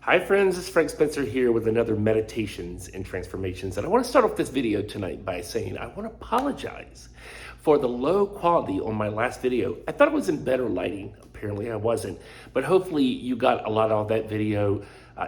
Hi friends, it's Frank Spencer here with another Meditations and Transformations. And I want to start off this video tonight by saying I want to apologize for the low quality on my last video. I thought it was in better lighting. Apparently I wasn't. But hopefully you got a lot out of that video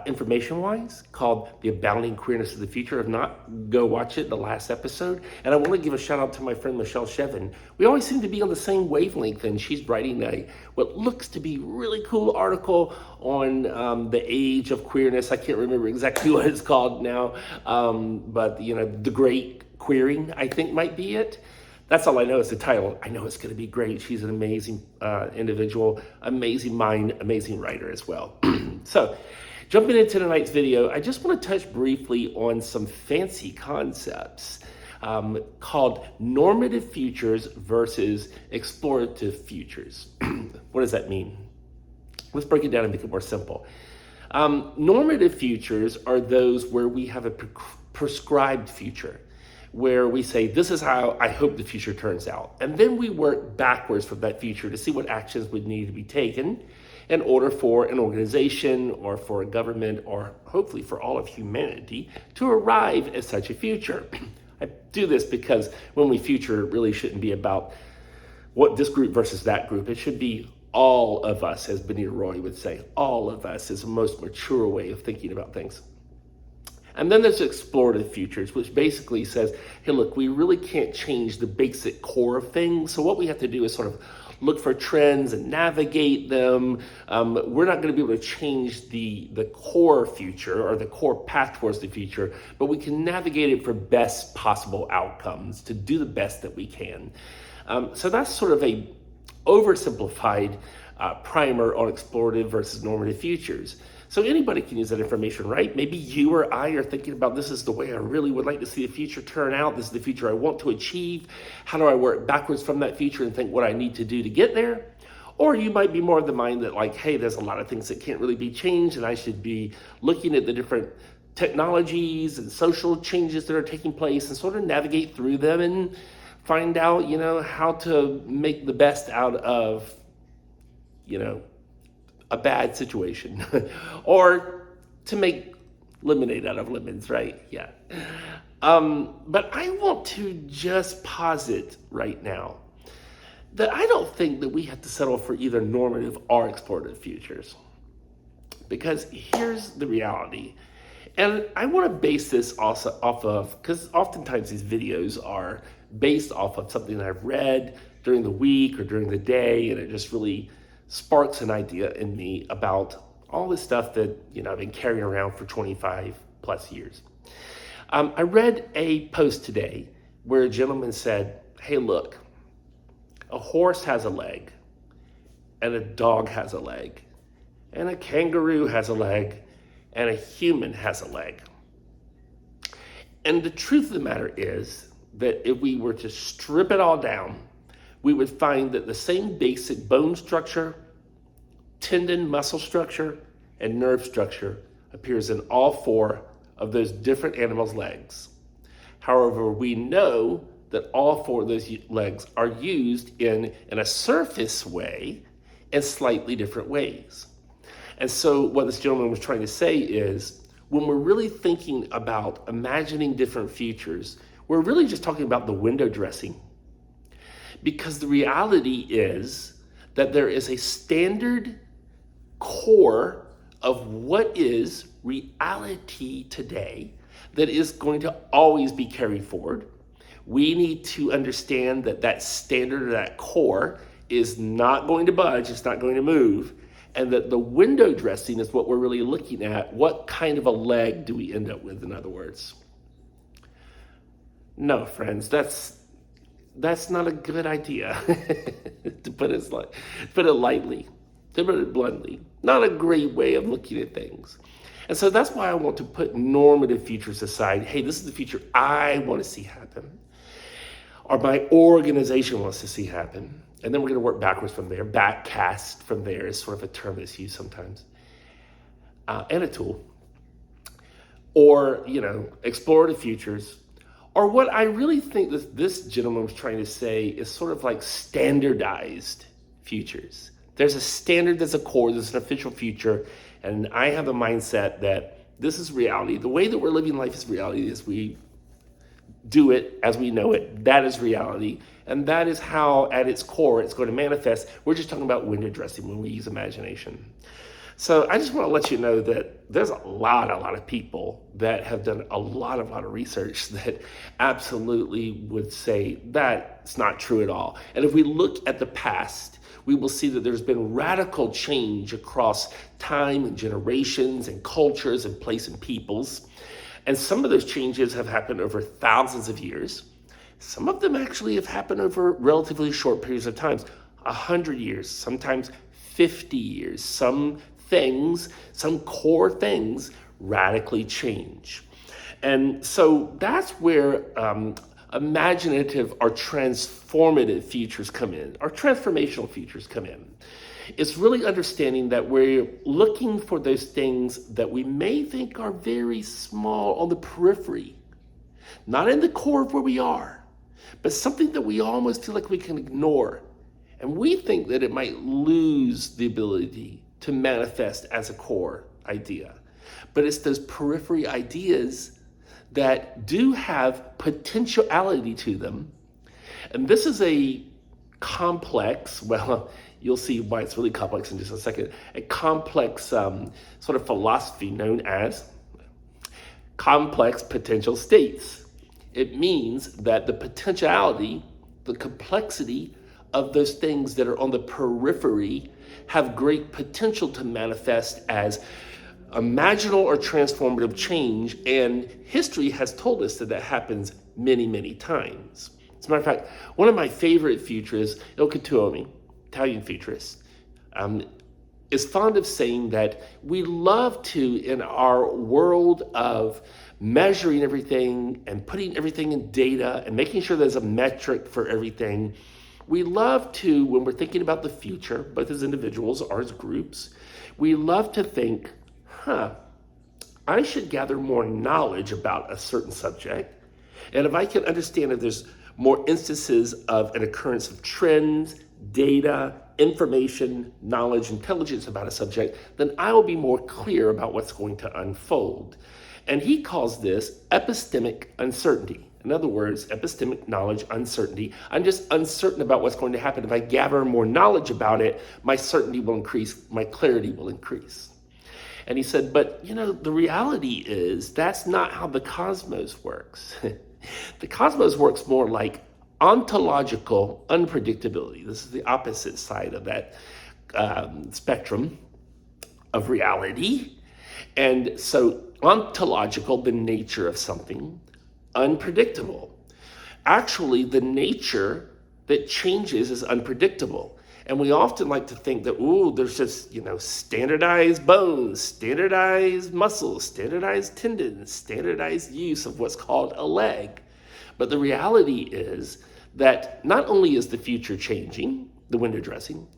information-wise, called The Abounding Queerness of the Future. If not, go watch it, the last episode. And I want to give a shout out to my friend Michelle Shevin. We always seem to be on the same wavelength, and she's writing what looks to be really cool article on the age of queerness. I can't remember exactly what it's called now, but the great queering, I think might be it. That's all I know is the title. I know it's going to be great. She's an amazing individual, amazing mind, amazing writer as well. So, jumping into tonight's video, I just want to touch briefly on some fancy concepts called normative futures versus explorative futures. What does that mean? Let's break it down and make it more simple. Normative futures are those where we have a prescribed future, where we say, this is how I hope the future turns out. And then we work backwards from that future to see what actions would need to be taken in order for an organization or for a government or hopefully for all of humanity to arrive at such a future. I do this because when we future, it really shouldn't be about what this group versus that group. It should be all of us, as Benita Roy would say. All of us is the most mature way of thinking about things. And then there's explorative futures, which basically says, hey, look, we really can't change the basic core of things. So what we have to do is sort of look for trends and navigate them. We're not going to be able to change the core future or the core path towards the future, but we can navigate it for best possible outcomes to do the best that we can. So that's sort of a oversimplified primer on explorative versus normative futures. So anybody can use that information, right? Maybe you or I are thinking about, this is the way I really would like to see the future turn out. This is the future I want to achieve. How do I work backwards from that future and think what I need to do to get there? Or you might be more of the mind that like, hey, there's a lot of things that can't really be changed, and I should be looking at the different technologies and social changes that are taking place and sort of navigate through them and find out, how to make the best out of, a bad situation or to make lemonade out of lemons, right? Yeah. But I want to just posit right now that I don't think that we have to settle for either normative or explorative futures, because here's the reality. And I want to base this also off of, because oftentimes these videos are based off of something that I've read during the week or during the day, and it just really sparks an idea in me about all this stuff that I've been carrying around for 25 plus years. I read a post today where a gentleman said, hey, look, a horse has a leg, and a dog has a leg, and a kangaroo has a leg, and a human has a leg. And the truth of the matter is that if we were to strip it all down, we would find that the same basic bone structure, tendon, muscle structure, and nerve structure appears in all four of those different animals' legs. However, we know that all four of those legs are used in a surface way in slightly different ways. And so what this gentleman was trying to say is, when we're really thinking about imagining different futures, we're really just talking about the window dressing. Because the reality is that there is a standard core of what is reality today that is going to always be carried forward. We need to understand that that standard or that core is not going to budge, it's not going to move, and that the window dressing is what we're really looking at. What kind of a leg do we end up with, in other words? No, friends, that's not a good idea, to put it lightly, to put it bluntly. Not a great way of looking at things. And so that's why I want to put normative futures aside. Hey, this is the future I want to see happen, or my organization wants to see happen. And then we're going to work backwards from there. Backcast from there is sort of a term that's used sometimes, and a tool. Or, explorative futures. Or what I really think that this gentleman was trying to say is sort of like standardized futures. There's a standard, there's a core, there's an official future, And I have the mindset that this is reality. The way that we're living life is reality, is we do it as we know it. That is reality. And that is how, at its core, it's going to manifest. We're just talking about window dressing when we use imagination. So I just want to let you know that there's a lot of people that have done a lot of research that absolutely would say that's not true at all. And if we look at the past, we will see that there's been radical change across time and generations and cultures and place and peoples. And some of those changes have happened over thousands of years. Some of them actually have happened over relatively short periods of time, 100 years, sometimes 50 years. Some core things radically change. And so that's where imaginative or transformative futures come in, or transformational futures come in. It's really understanding that we're looking for those things that we may think are very small on the periphery, not in the core of where we are, but something that we almost feel like we can ignore. And we think that it might lose the ability to manifest as a core idea. But it's those periphery ideas that do have potentiality to them. And this is a complex, well, you'll see why it's really complex in just a second, a complex sort of philosophy known as complex potential states. It means that the potentiality, the complexity of those things that are on the periphery have great potential to manifest as imaginal or transformative change, and history has told us that that happens many times. As a matter of fact, one of my favorite futurists, Il Coutume, Italian futurist, is fond of saying that we love to, in our world of measuring everything and putting everything in data and making sure there's a metric for everything, we love to, when we're thinking about the future, both as individuals or as groups, we love to think, I should gather more knowledge about a certain subject. And if I can understand if there's more instances of an occurrence of trends, data, information, knowledge, intelligence about a subject, then I will be more clear about what's going to unfold. And he calls this epistemic uncertainty. In other words, epistemic knowledge uncertainty. I'm just uncertain about what's going to happen. If I gather more knowledge about it, my certainty will increase, my clarity will increase. And he said, but the reality is that's not how the cosmos works. The cosmos works more like ontological unpredictability. This is the opposite side of that spectrum of reality. And so ontological, the nature of something, unpredictable. Actually, the nature that changes is unpredictable. And we often like to think that, there's just, standardized bones, standardized muscles, standardized tendons, standardized use of what's called a leg. But the reality is that not only is the future changing, the window dressing,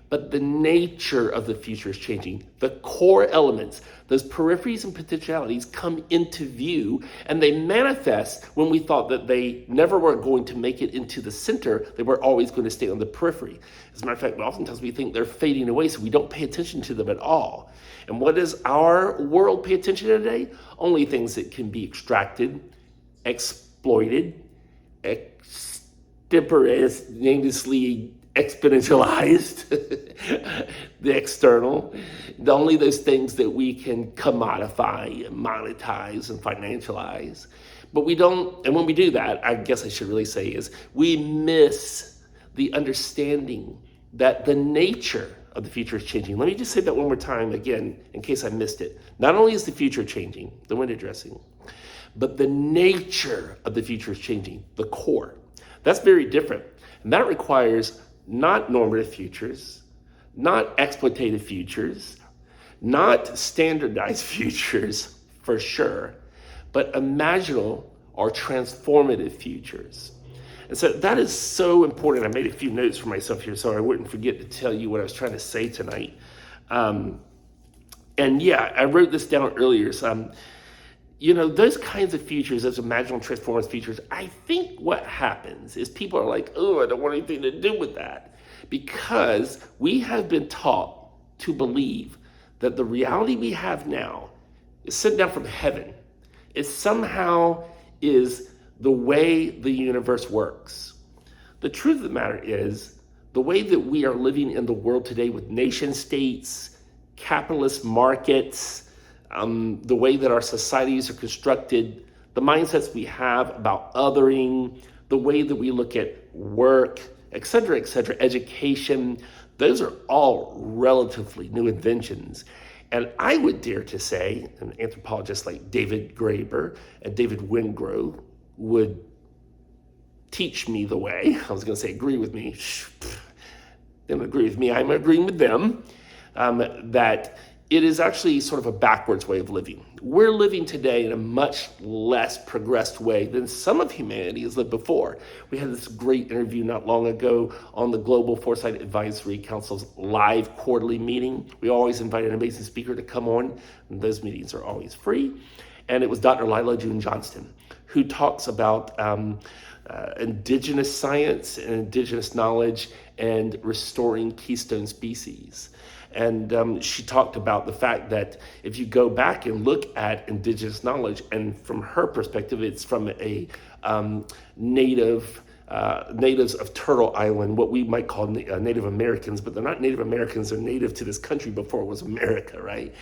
but the nature of the future is changing. The core elements, those peripheries and potentialities come into view, and they manifest when we thought that they never were going to make it into the center. They were always going to stay on the periphery. As a matter of fact, oftentimes we think they're fading away, so we don't pay attention to them at all. And what does our world pay attention to today? Only things that can be extracted, exploited, extemporaneously exponentialized, the external, only those things that we can commodify and monetize and financialize. But we don't, and when we do that, I guess I should really say is we miss the understanding that the nature of the future is changing. Let me just say that one more time again, in case I missed it. Not only is the future changing, the window dressing, but the nature of the future is changing, the core. That's very different. And that requires not normative futures, not exploitative futures, not standardized futures for sure, but imaginal or transformative futures. And so that is so important. I made a few notes for myself here so I wouldn't forget to tell you what I was trying to say tonight. And yeah, I wrote this down earlier. So, those kinds of futures, those imaginal transformative futures, I think what happens is people are like, I don't want anything to do with that. Because we have been taught to believe that the reality we have now is sent down from heaven. It somehow is the way the universe works. The truth of the matter is, the way that we are living in the world today with nation states, capitalist markets, the way that our societies are constructed, the mindsets we have about othering, the way that we look at work, et cetera, education, those are all relatively new inventions. And I would dare to say, an anthropologist like David Graeber and David Wengrow would teach me the way. I was going to say agree with me. They don't agree with me. I'm agreeing with them. That it is actually sort of a backwards way of living. We're living today in a much less progressed way than some of humanity has lived before. We had this great interview not long ago on the Global Foresight Advisory Council's live quarterly meeting. We always invite an amazing speaker to come on, and those meetings are always free. And it was Dr. Lila June Johnston, who talks about indigenous science and indigenous knowledge and restoring keystone species. And she talked about the fact that if you go back and look at indigenous knowledge, and from her perspective, it's from a natives of Turtle Island, what we might call Native Americans, but they're not Native Americans, they're native to this country before it was America, right?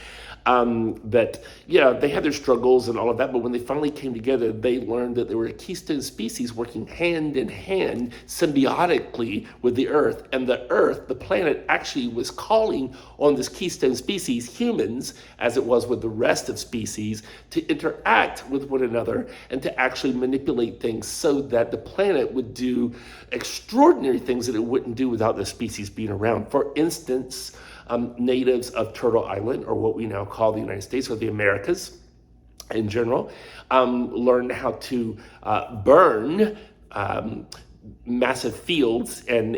That, yeah, they had their struggles and all of that, but when they finally came together, they learned that there were keystone species working hand in hand, symbiotically with the Earth. And the Earth, the planet, actually was calling on this keystone species, humans, as it was with the rest of species, to interact with one another and to actually manipulate things so that the planet would do extraordinary things that it wouldn't do without the species being around. For instance, natives of Turtle Island, or what we now call the United States or the Americas in general, learned how to burn massive fields and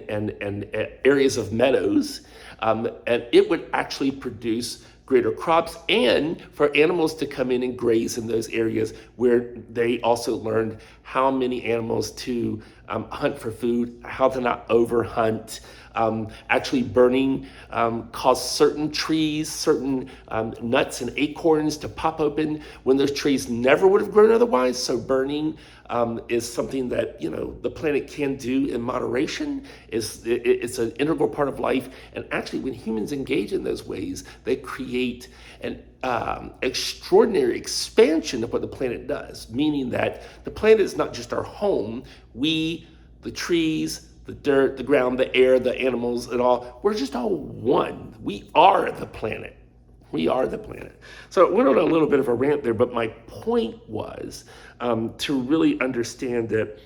areas of meadows, and it would actually produce greater crops, and for animals to come in and graze in those areas, where they also learned how many animals to hunt for food, how to not overhunt. Actually burning caused certain trees, certain nuts and acorns to pop open when those trees never would have grown otherwise. So burning is something that, you know, the planet can do in moderation. It's an integral part of life. And actually, when humans engage in those ways, they create an extraordinary expansion of what the planet does, meaning that the planet is not just our home. We, the trees, the dirt, the ground, the air, the animals, and all, we're just all one. We are the planet. We are the planet. So I went on a little bit of a rant there, but my point was to really understand that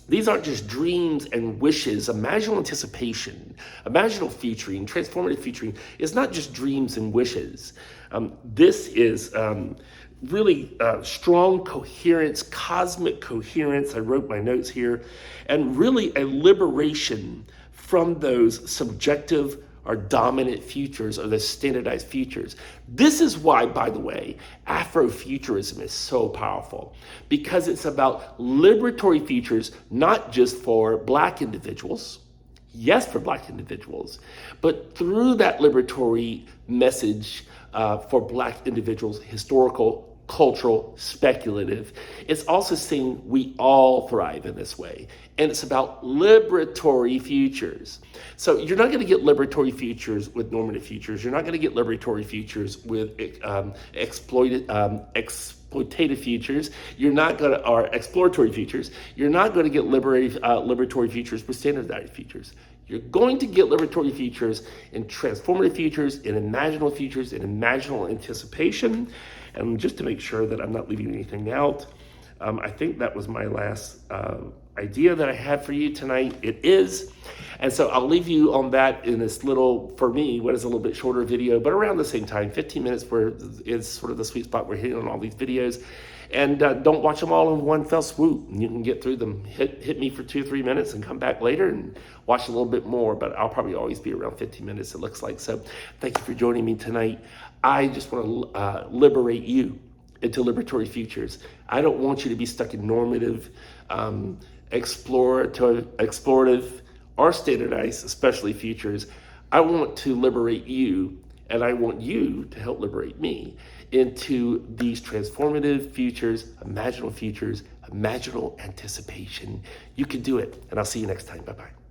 these aren't just dreams and wishes. Imaginal anticipation, imaginal futuring, transformative futuring is not just dreams and wishes. This is really strong coherence, cosmic coherence. I wrote my notes here, and really a liberation from those subjective or dominant futures or the standardized futures. This is why, by the way, Afrofuturism is so powerful, because it's about liberatory futures, not just for Black individuals, yes, for Black individuals, but through that liberatory message for Black individuals, historical, cultural, speculative. It's also saying we all thrive in this way. And it's about liberatory futures. So you're not going to get liberatory futures with normative futures. You're not going to get liberatory futures with exploitative futures. You're not going to, or exploratory futures. You're not going to get liberatory futures with standardized futures. You're going to get liberatory futures in transformative futures, in imaginal futures, in imaginal anticipation. And just to make sure that I'm not leaving anything out, I think that was my last idea that I had for you tonight. It is. And so I'll leave you on that in this little, for me, what is a little bit shorter video, but around the same time, 15 minutes where is sort of the sweet spot we're hitting on all these videos. And don't watch them all in one fell swoop. You can get through them. Hit me for 2 or 3 minutes and come back later and watch a little bit more, but I'll probably always be around 15 minutes, it looks like. So thank you for joining me tonight. I just want to liberate you into liberatory futures. I don't want you to be stuck in normative, explorative, or standardized, especially futures. I want to liberate you And I want you to help liberate me into these transformative futures, imaginal anticipation. You can do it. And I'll see you next time. Bye-bye.